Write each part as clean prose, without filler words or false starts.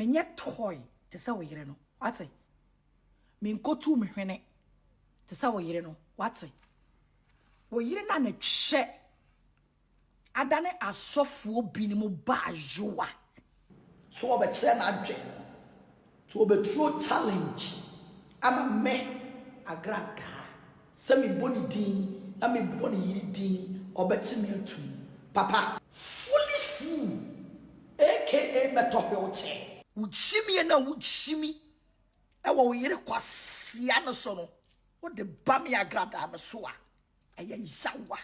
menye toy te sa wo yire no wate me nkotu me hwene te sa wo yire no wate wo yire na na hwe adane asofo binimu bajoa so obekye na adwe so obetro challenge ama me Agradaa semi boni din na me boni yiri din obekye me atu papa foolish fool aka metohweche uchimi na uchimi ewo wo yire kwasia no so no wo de ba me Agradaa me so a eye yawa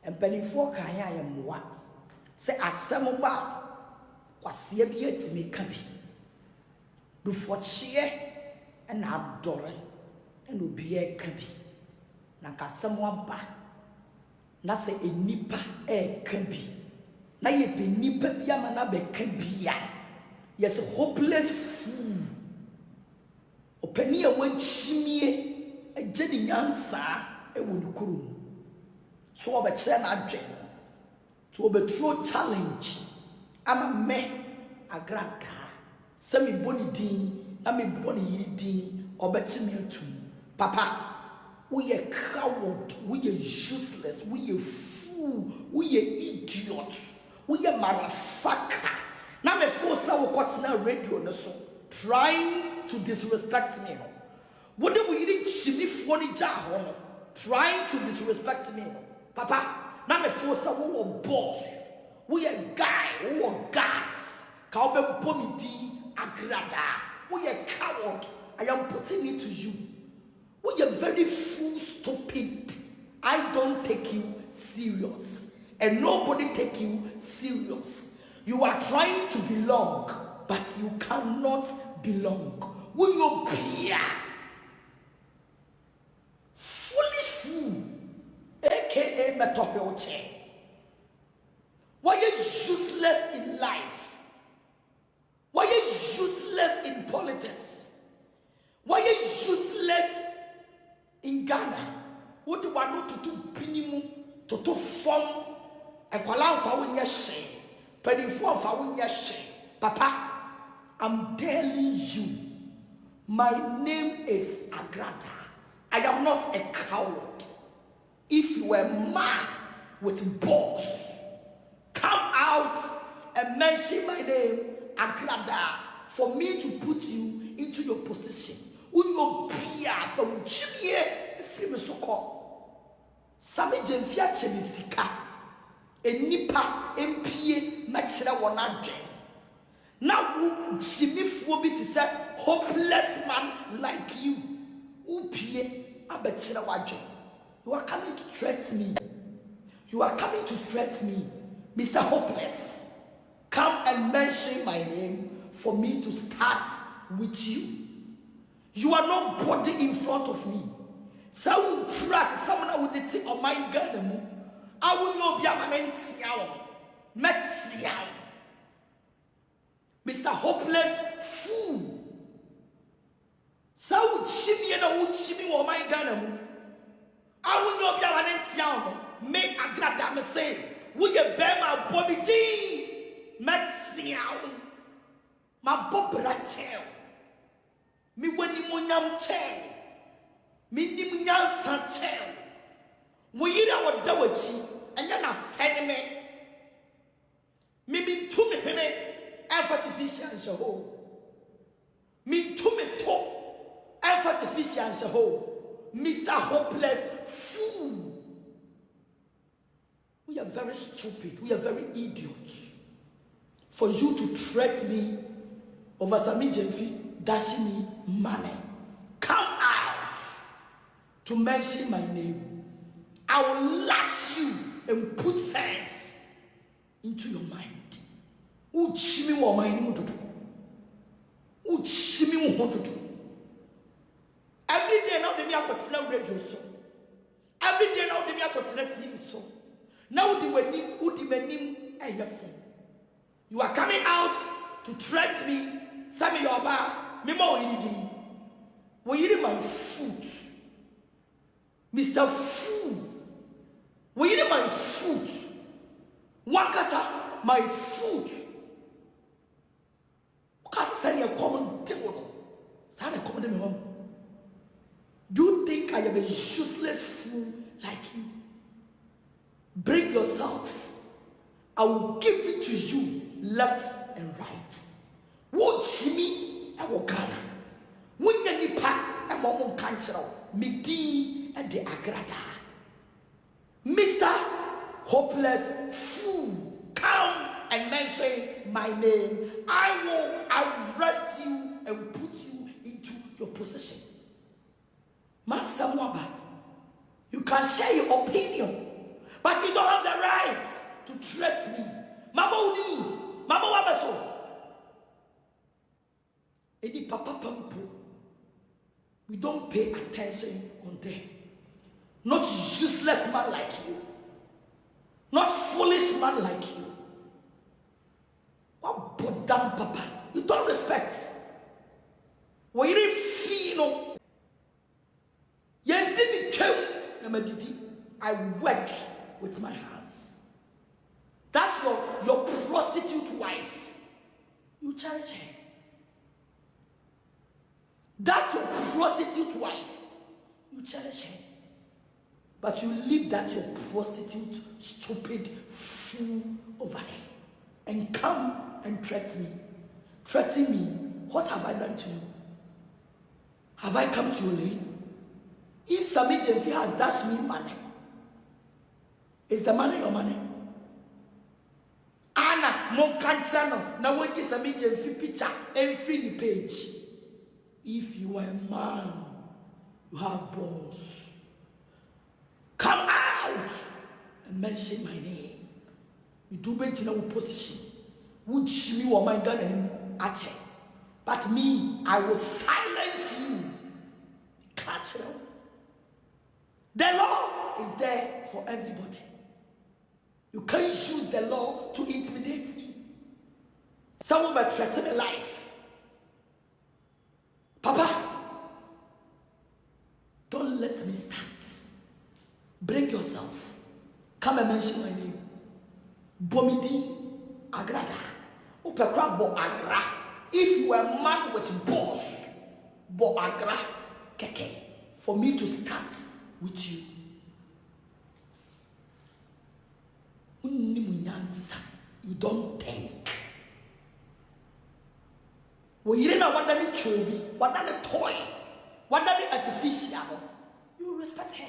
empanifo kan ya ye moa se asem ba kwasia bi etime ka bi do fochie na adore na obi e ka bi na kasem aba na se enipa e ka bi na ye be nipa bi ama na be ka bi ya yes hopeless fool opani a wanchimie agye ni nyansa e woni kurum so obekye na adwe so obetro challenge ama me Agradaa semi boni din na me boni yiri din obekye me atu papa we are coward, we are useless, we are fool, we are idiot, we are motherfucker. Now me force our what's now radio no so trying to disrespect me. What do we need chimney funny jar trying to disrespect me? Papa, now me force our boss. We are guy, we are gas. Kaobe bomidi Agradaa. We are coward. I am putting it to you. We are very fool stupid. I don't take you serious. And nobody take you serious. You are trying to belong, but you cannot belong. We your peer. Foolish fool. AKA metohweche. Why are you useless in life? Why are you useless in politics? Why are you useless in Ghana? What do you want to do? Pinimu to form a kwalan fa wonya she, pedifo fa wonya she. Papa, I'm telling you, my name is Agradaa. I am not a coward. If you were man with balls, come out and mention my name, Agradaa, for me to put you into your position. Uno pia from gyimii free so call sami jemfia chemisika enipa empie machira wonadwe na wo gyimifuo bi ti say hopeless man like you upie abachira wadwe. You are coming to threat me. You are coming to threat me, Mr. Hopeless. Come and mention my name for me to start with you. You are not body in front of me. So crass someone with the tip of my gun. I will not be a man. Mr. Hopeless fool. So chimney and chimney or my gun. I will not be a man. Make Agradaa me say, will you bear my body D? Metsiao. My bobra chair. Mi wani munyam chen mi ni munyam san chen wo yira wo dawachi anya na fene me mi tumi hene artificial show mi tumi to artificial show Mr. Hopeless fool. We are very stupid, we are very idiots. For you to threat me over Sami Jemfi dashing me money. Come out to mention my name. I will lash you and put sense into your mind. Uchimi wa mind mututu. Uchimi mututu. Every day now they me akotena radio so. Every day now they me akotena TV so. Now the wenim udi menim eyefo. You are coming out to threat me. Sami yoba. Memo yidi. Wo yidi my foot. Mr. Fool. Wo yidi my foot. Wakasa my foot. Because send your common table. Send a common home. Do you think I am a useless fool like you? Bring yourself. I will give it to you left and right. What gyimii and what Ghana? When you nipa and mom cancer, Midi and the Agradaa. Mr. Hopeless Fool, come and mention my name. I will arrest you and put you into your position. Master Mwaba, you can share your opinion, but you don't have the right to threat me. Mama Udi, Mama Wabaso. Edi Papa Pampo, we don't pay attention on them. Not useless man like you. Not foolish man like you. What bodam papa? You don't respect. When you didn't feel, you didn't kill. I work with my hands. That's your prostitute wife. You cherish her. That's your prostitute wife. You cherish her. But you leave that your prostitute, stupid fool over there and come and threaten me. Threaten me. What have I done to you? Have I come to your lane? If Sami Jemfi has dashed me money, is the money your money? Anna, mon canchano, now when you Sami Jemfi picture and free the page. If you are a man, you have balls. Come out and mention my name. You do better in our position. Would gyimii or my gun and ache. But me, I will silence you. Catch them. The law is there for everybody. You can't use the law to intimidate me. Someone might threaten a life. Papa, don't let me start. Bring yourself. Come and mention my name. Bomidi Agradaa. Upekra bo agra. If you are a man with balls, bo agra keke. For me to start with you. You don't think. When you don't want any chobi, want any toy, want any artificial, you respect her.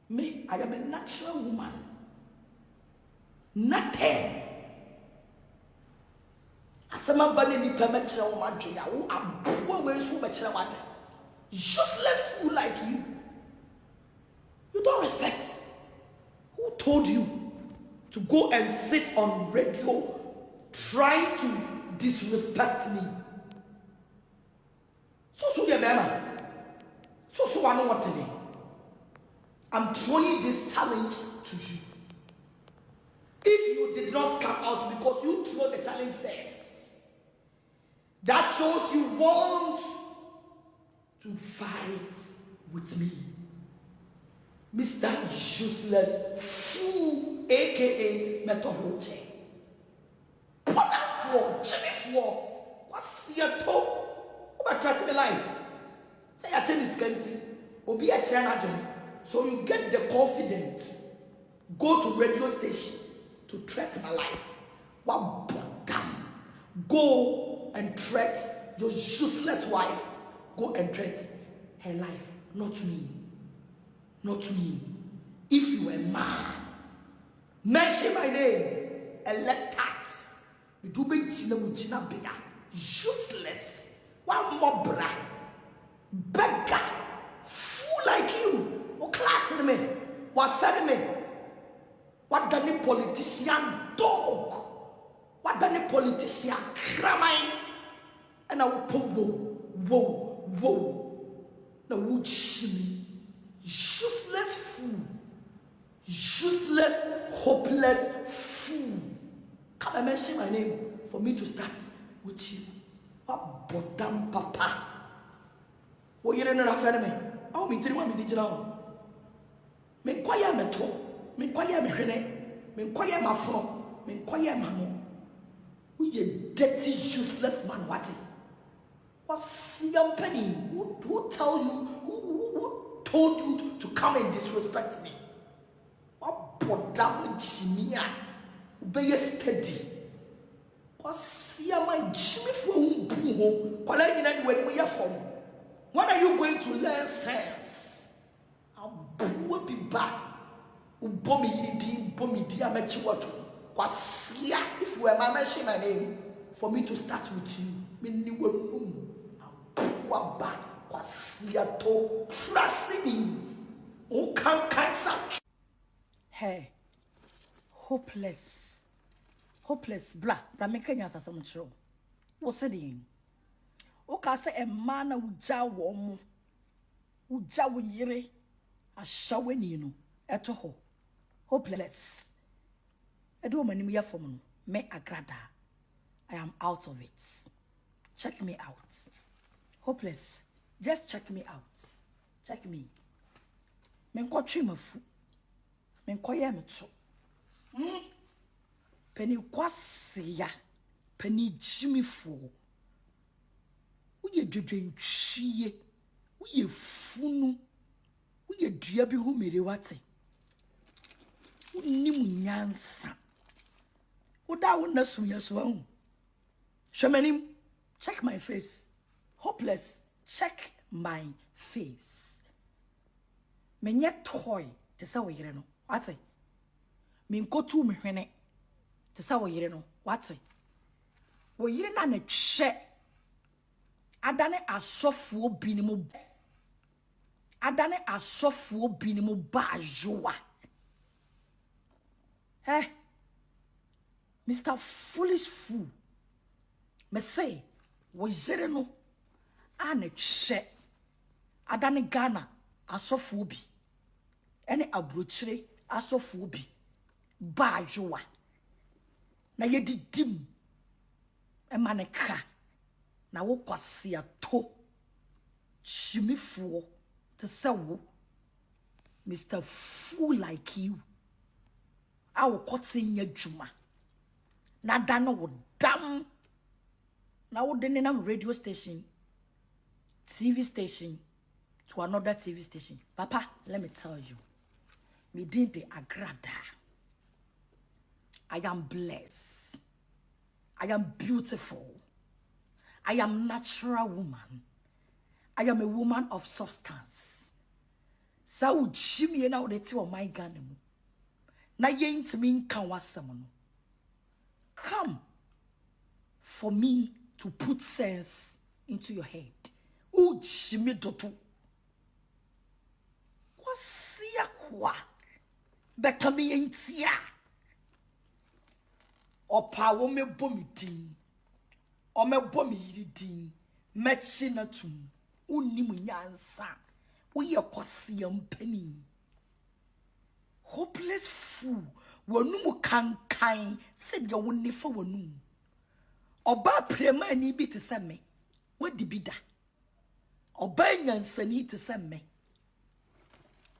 Me, I am a natural woman. Nothing. As a man, body ni permission woman, who are poor ways who much useless fool like you. You don't respect. Who told you to go and sit on radio trying to disrespect me? So your mama. So I know what to do. I'm throwing this challenge to you. If you did not come out because you threw the challenge first, that shows you want to fight with me. Mr. Useless Fool, aka Metoroche. Put out for, gyimii for, what's your toe? What about the life? Say I change this country, or be a challenge. So you get the confidence, go to radio station to threat my life. What damn? Go and threat your useless wife. Go and threat her life, not me. Not me. If you are a man, mention my name and let's start. You do be china bigger. Useless. One more bra. Beggar. Fool like you. What class in me? What fed me? What done the politician dog? What done the politician cramine? And I will put whoa. Now would gyimii? Useless fool. Useless, hopeless fool. Can I mention my name for me to start with you? What bodam papa? What you don't know after me? Oh, me three one me digital. Me kwaya me to. Me kwaya me hene. Me kwaya ma from. Me kwaya ma no. Who you dirty, useless man, what? What's your penny? Who tell you? Who told you to come and disrespect me? What bodam gyimii? Be steady. What's your my gyimii from Buho? When are you going to learn sense? I'll be back. If you are mentioning my name, for me to start with you, hey, hopeless, blah, Bramekanya Sasamcho. What's it? Oka say a man uja womu, uja wire, a shawenino, etoho, hopeless. I do my name for me Agradaa. I am out of it. Check me out. Hopeless. Just check me out. Check me. Men kwa chima fu. Men kwa ye meto. Penny kwa siya. Penny gyimii fu. Uye dwedwenchiye. Uye funu. Uye dua bi hu mere wate. Unimu nyansa. Uda wona sumyaso Shamanim, check my face. Hopeless, check my face. Menye toy, te sa wo yire no. Wate? Minkotu mehwene. Te sa wo yire no. Wate? Wo yire na ne hye. Adane asofuo bi ni mu. Adane asofuo bi ni mu ba ajoa. Hey, Mr. Foolish Fool. Me say, wo yire no ane hye. Adane Ghana asofuo bi. Ene abrochire asofuo bi. Ba ajoa. Na ye didim. Emane ka. Na wo kwase ato. Gyimii fuo to say wo. Mr. Fool like you. I will cut in your juma. Na dano wo dam. Na wo denenam radio station, TV station, to another TV station. Papa, let me tell you. Me din de Agradaa. I am blessed. I am beautiful. I am natural woman. I am a woman of substance. Sa u gyimii na wo de ti o my Ghana mu. Na yentimi nkan wasem no. Come for me to put sense into your head. U gyimii dodo. Kwasia kwa. Bekami yentia. Opa wo me bomidin. O me bomi yiridin. Mechi na tum. Unimu nyansa. Uye kwasia mpeni. Hopeless fool. Wanumu kankai. Said ya wunifa wanumu. Oba prema ni bi te se me. Wadi bida. Oba nyansani te se me.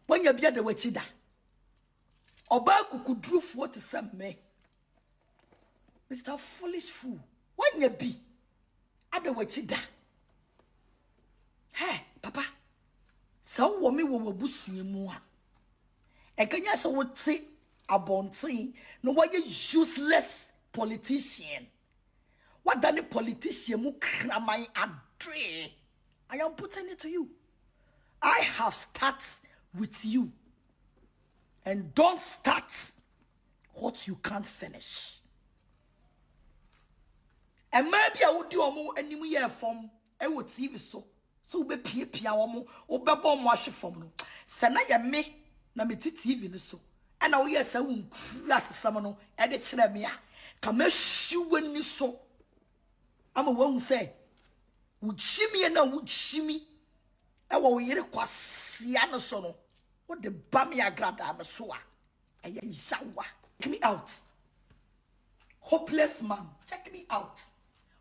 Wanya biya de wachida. Oba kukudrufu te se me. Mr. Foolish Fool. Wanya bi. Ade wachida. Hey, papa. Sa wo me wo wabusu mu a. Ekanya sa wo te abontin no why useless politician. What done the politician mu kraman adre? I am putting it to you. I have started with you. And don't start what you can't finish. And maybe I would do more any year from I would see so. So be pia womo obebo mo ahwe fom no. Se na ye me na me TV ni so. And now yes, I won't crass some no, and the china come shoe when you so. I'm a one say, would shimmy and now would shimmy. I will hear a quasiano sono. What the bammy Agradaa am a soa. I am shawa. Check me out. Hopeless man, check me out.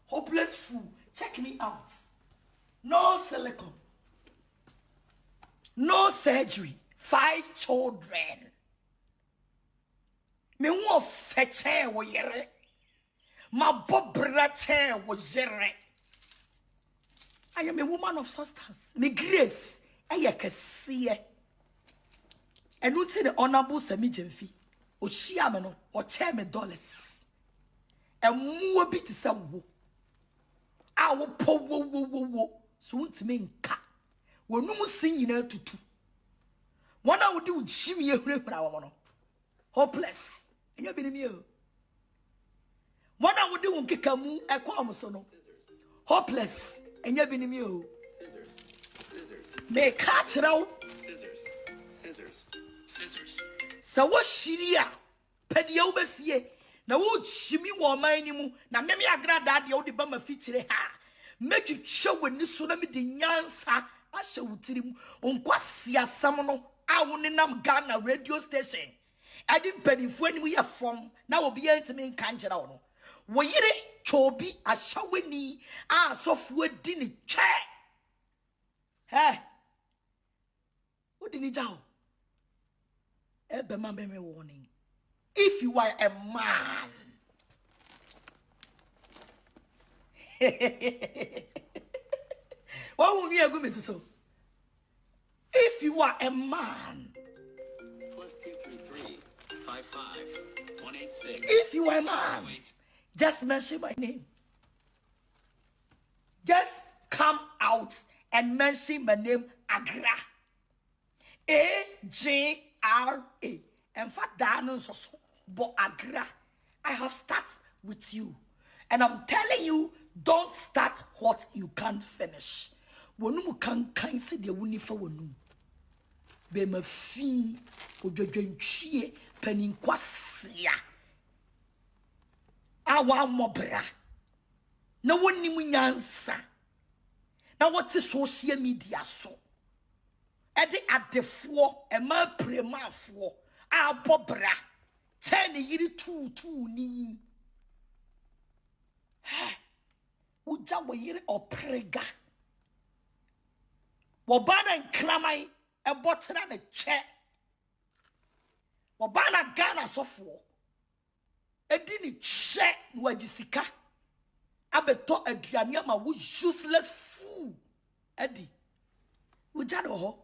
Hopeless fool, check me out. No silicone. No surgery. 5 children. Me wo feche wo yere. Ma bobrache was jere. I am a woman of substance. Me grace. I can see. And would say the honorable Semi Jemfi. Or Shiamano or $10 dollars. And more bit to some woo. I will po wo. Soon to me ka. When no more singing out to two. One I would do gyimii when I want. Hopeless. And you've been me. One I would do on Kikamu a quamosono. Hopeless. And you've been me. Scissors. May catch it out. Scissors. So what Shiria? Pedio Bessie. Now would shimmy war mine na memi Agradaa the old bummer feature ha. Make it show when this tsunami the nyansa. I shall tell him on Quasia Samono. I won't nam Ghana radio station. I didn't penny when we are from. Now will be able to make Kanjano. Were you chobi a shawini? Ah, so for dinner chair. Hey, what did he do? Ebema me warning. If you are a man, what will you agree to so? If you are a man, +233 55 186. If you are a man, just mention my name. Just come out and mention my name, Agradaa. A-G-R-A. And for Danos also, but Agradaa, I have started with you. And I'm telling you, don't start what you can't finish. Wonu can say the wuni for wonu. Be ma fi odwodwantwie paninkwasia. Awa mobra. Na woni mu nyansa. Na what social media so. E de adefo e ma premafo. A bobra. Ten yiri tu ni. Uja wo yiri oprega. Wobana nkramai e botena na che. Wobana Ghana sofo. Edi ni che wajisika. Abeto aduane ama wo useless fool. Edi. Uja do ho.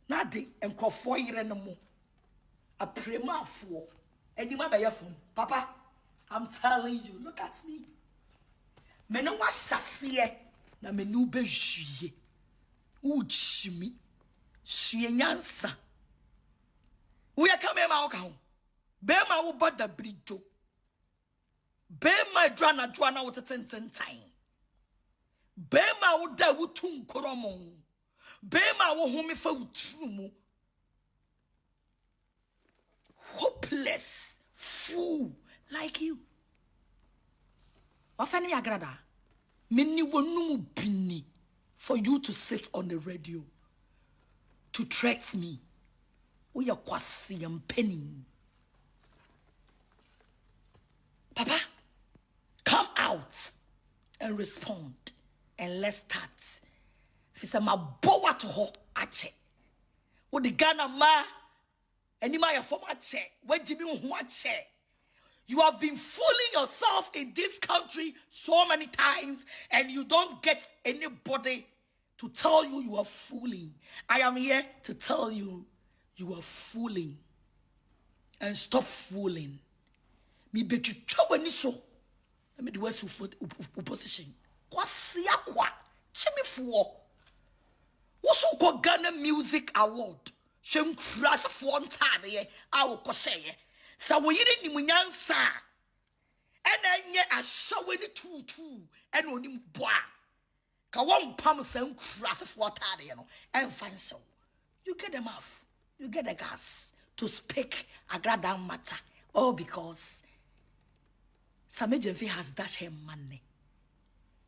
Na de enkofo yire no mo. A premafo. Edi ma be yefun. Papa, I'm telling you, look at me. Me no wa shase na me nu be hwie. Uchimi. Hwie nyansa. We are coming ma oka ho. Be ma wo boda brijo. Be ma dwana wo teten time. Be ma wo da wo tu nkoromo. Be ma wo home fa wutru mu. Hopeless fool like you. Ofani Agradaa. Mini wonu bini for you to sit on the radio to threat me. We are kwasi and penny. Papa, come out and respond and let's start. Fisa ma bowa to ho ache. Wo the Ghana ma anima ya form ache. We gyimii ho ache. You have been fooling yourself in this country so many times and you don't get anybody to tell you you are fooling. I am here to tell you you are fooling. And stop fooling. Me bet you chawani so. Let me do what's opposition. Kwasia kwa. Chimi for. What's called Ghana Music Award? Shem crass for ntade awo koseye. Sa wo yiri ni munyansa. Ena nye ashawani tutu. Ena oni mboa. Ka won pam san crass for ntade no. En fanso. You get them off. You get the gas to speak Agradaa matter. All because Sami Jemfi has dashed her money.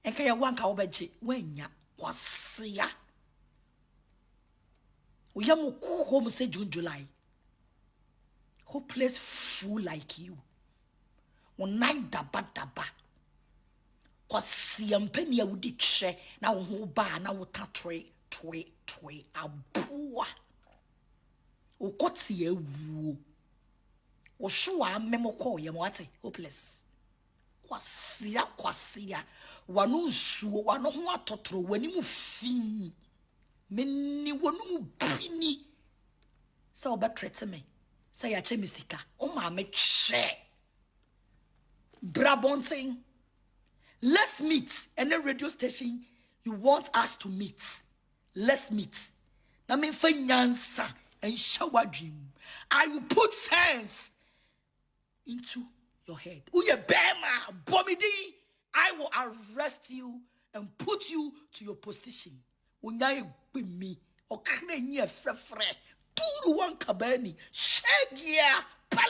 And kaya wanka obeji wenya kwasia. Uyamu home say June, July. Hopeless fool like you. Unai daba. Kwasia mpeni ya wudi che. Na uhuba na uta twe. Abua. Ukoti ye wu. Oshua memo ko ye mwate. Hopeless. kwasia wano suo wano ho atotoro wani mu fi menni wonu mu bini sa obetrete me sa ya che misika o ma me che brabonting. Let's meet. Any radio station you want us to meet, let's meet. Na me fa nyansa and shower dream. I will put sense into your head. Uye bema bomidi. I will arrest you and put you to your position. Unyaye bimi okrenye frefre. Turu wan kabani. Shegia pala.